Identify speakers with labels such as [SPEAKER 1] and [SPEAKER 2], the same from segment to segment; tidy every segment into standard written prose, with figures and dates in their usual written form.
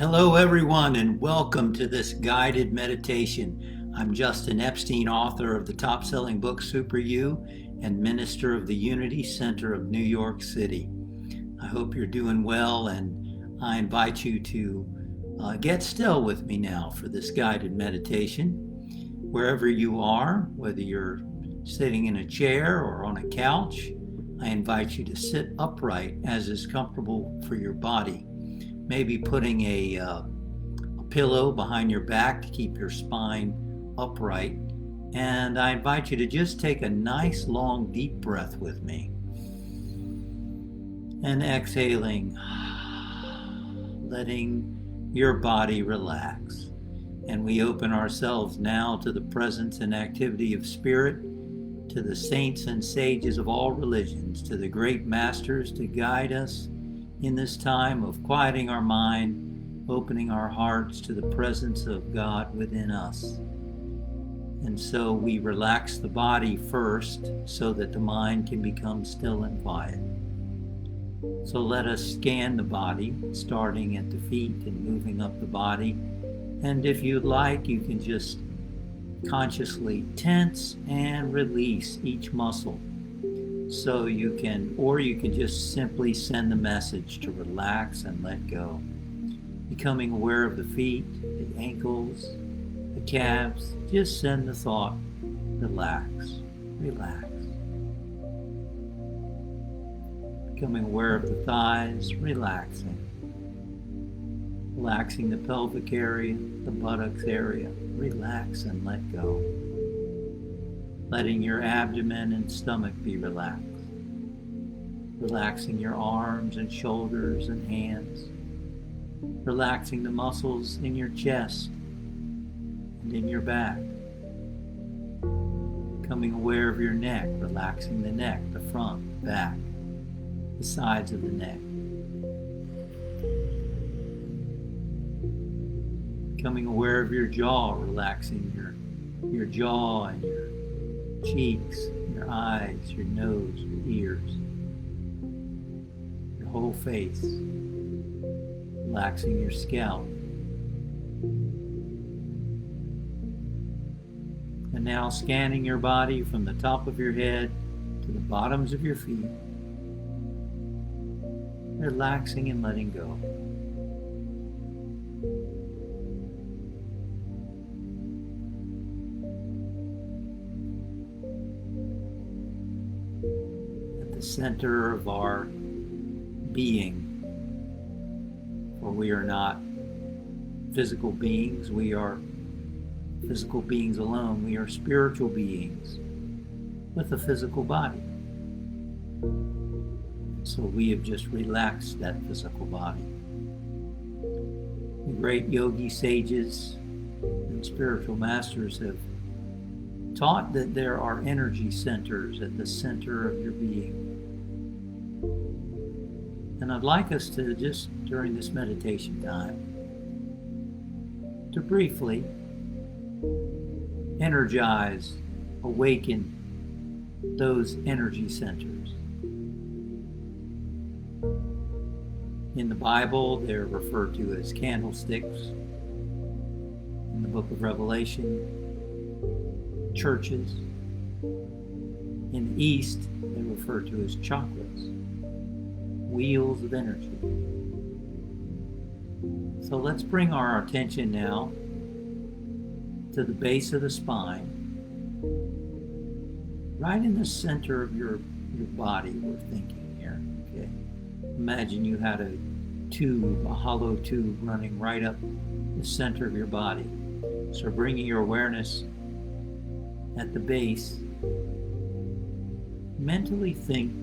[SPEAKER 1] Hello, everyone, and welcome to this guided meditation. I'm Justin Epstein, author of the top-selling book Super You and minister of the Unity Center of New York City. I hope you're doing well, and I invite you to get still with me now for this guided meditation. Wherever you are, whether you're sitting in a chair or on a couch, I invite you to sit upright as is comfortable for your body. Maybe putting a pillow behind your back to keep your spine upright. And I invite you to just take a nice long deep breath with me. And exhaling, letting your body relax. And we open ourselves now to the presence and activity of Spirit, to the saints and sages of all religions, to the great masters to guide us in this time of quieting our mind, opening our hearts to the presence of God within us. And so we relax the body first so that the mind can become still and quiet. So let us scan the body, starting at the feet and moving up the body. And if you'd like, you can just consciously tense and release each muscle. So you can just simply send the message to relax and let go. Becoming aware of the feet, the ankles, the calves, just send the thought, relax, relax. Becoming aware of the thighs, relaxing. Relaxing the pelvic area, the buttocks area, relax and let go. Letting your abdomen and stomach be relaxed. Relaxing your arms and shoulders and hands. Relaxing the muscles in your chest and in your back. Becoming aware of your neck, relaxing the neck, the front, back, the sides of the neck. Becoming aware of your jaw, relaxing your jaw and your cheeks, your eyes, your nose, your ears, your whole face, relaxing your scalp. And now scanning your body from the top of your head to the bottoms of your feet, relaxing and letting go. Center of our being, for we are not physical beings, we are physical beings alone. We are spiritual beings with a physical body. So we have just relaxed that physical body. The great yogi sages and spiritual masters have taught that there are energy centers at the center of your being. And I'd like us to just, during this meditation time, to briefly energize, awaken those energy centers. In the Bible, they're referred to as candlesticks. In the book of Revelation, churches. In the East, they're referred to as chakras. Wheels of energy. So let's bring our attention now to the base of the spine, right in the center of your body. We're thinking here. Okay. Imagine you had a hollow tube running right up the center of your body. So bringing your awareness at the base, mentally think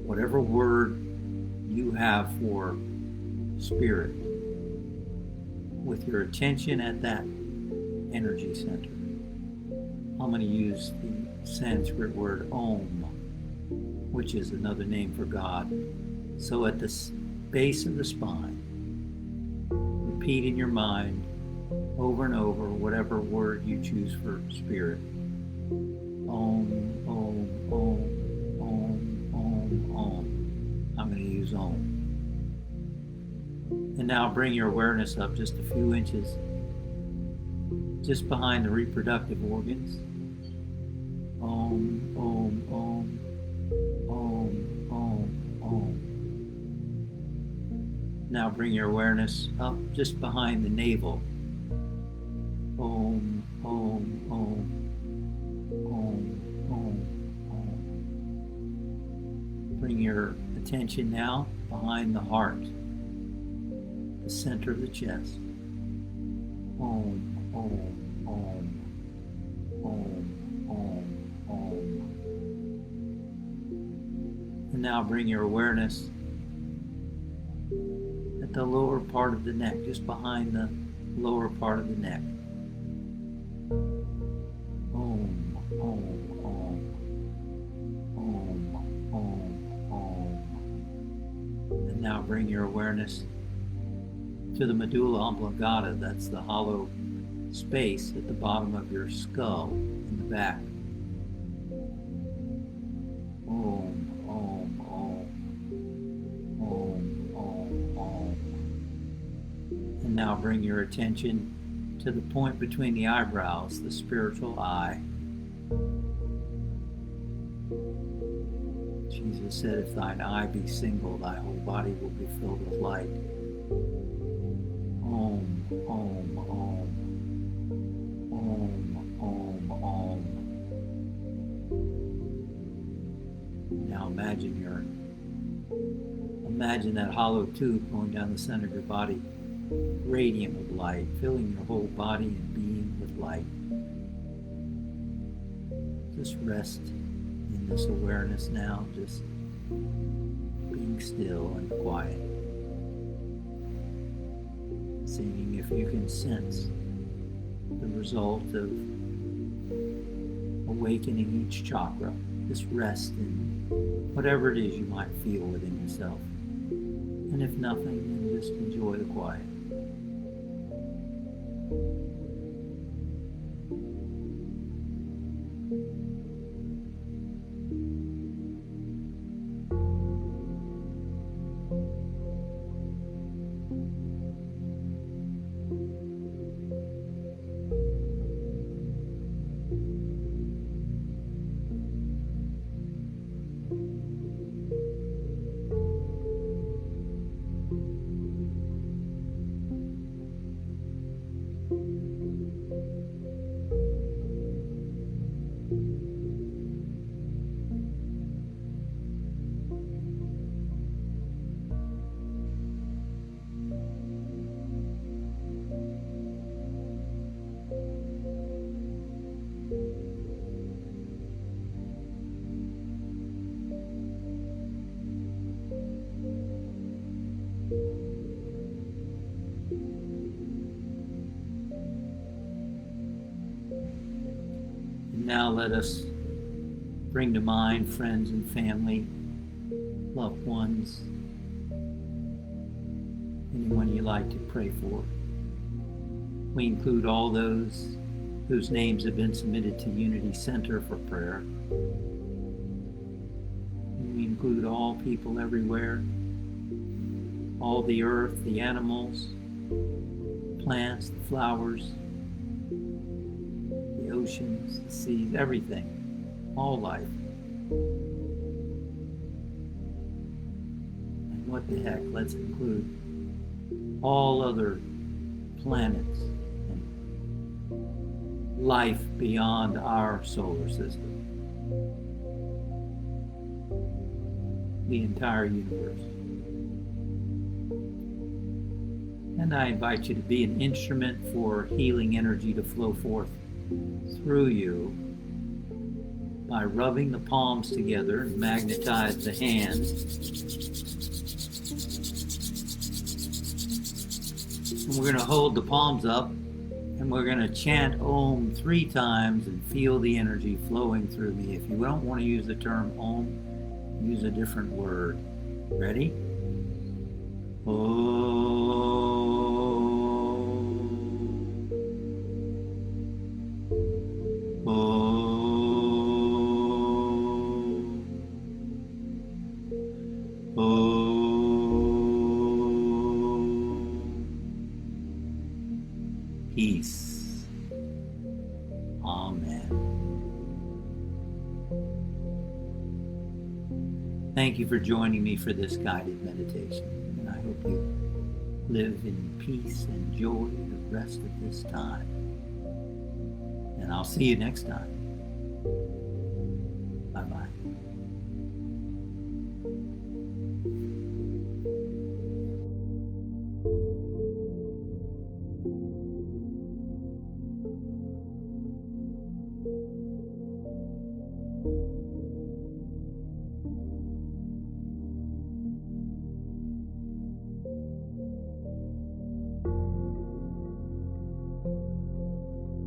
[SPEAKER 1] whatever word you have for spirit, with your attention at that energy center. I'm going to use the Sanskrit word Om, which is another name for God. So at the base of the spine, repeat in your mind over and over whatever word you choose for spirit. Om, Om, Om, Om, Om, Om. I'm going to use Om. And now bring your awareness up just a few inches, just behind the reproductive organs. Om, Om, Om, Om, Om, Om. Now bring your awareness up just behind the navel. Om, Om, Om, Om, Om, Om. Bring your attention now behind the heart, the center of the chest. Om, Om, Om, Om, Om, Om. And now bring your awareness at the lower part of the neck, just behind the lower part of the neck. Om, Om, Om, Om, Om, Om. And now bring your awareness to the medulla oblongata. That's the hollow space at the bottom of your skull in the back. Om, Om, Om, Om, Om, Om. And now bring your attention to the point between the eyebrows, the spiritual eye. Jesus said, if thine eye be single, thy whole body will be filled with light. Om, Om, Om, Om, Om, Om. Now imagine that hollow tube going down the center of your body, radiant with light, filling your whole body and being with light. Just rest in this awareness now, just being still and quiet. Seeing if you can sense the result of awakening each chakra. Just rest in whatever it is you might feel within yourself. And if nothing, then just enjoy the quiet. Now let us bring to mind friends and family, loved ones, anyone you like to pray for. We include all those whose names have been submitted to Unity Center for prayer. And we include all people everywhere, all the earth, the animals, plants, the flowers, the oceans, the seas, everything, all life. And what the heck, let's include all other planets and life beyond our solar system, the entire universe. And I invite you to be an instrument for healing energy to flow forth through you by rubbing the palms together and magnetize the hands. And we're going to hold the palms up and we're going to chant Om 3 times and feel the energy flowing through me. If you don't want to use the term Om, use a different word. Ready? Om. peace. Amen. Thank you for joining me for this guided meditation, and I hope you live in peace and joy the rest of this time. And I'll see you next time.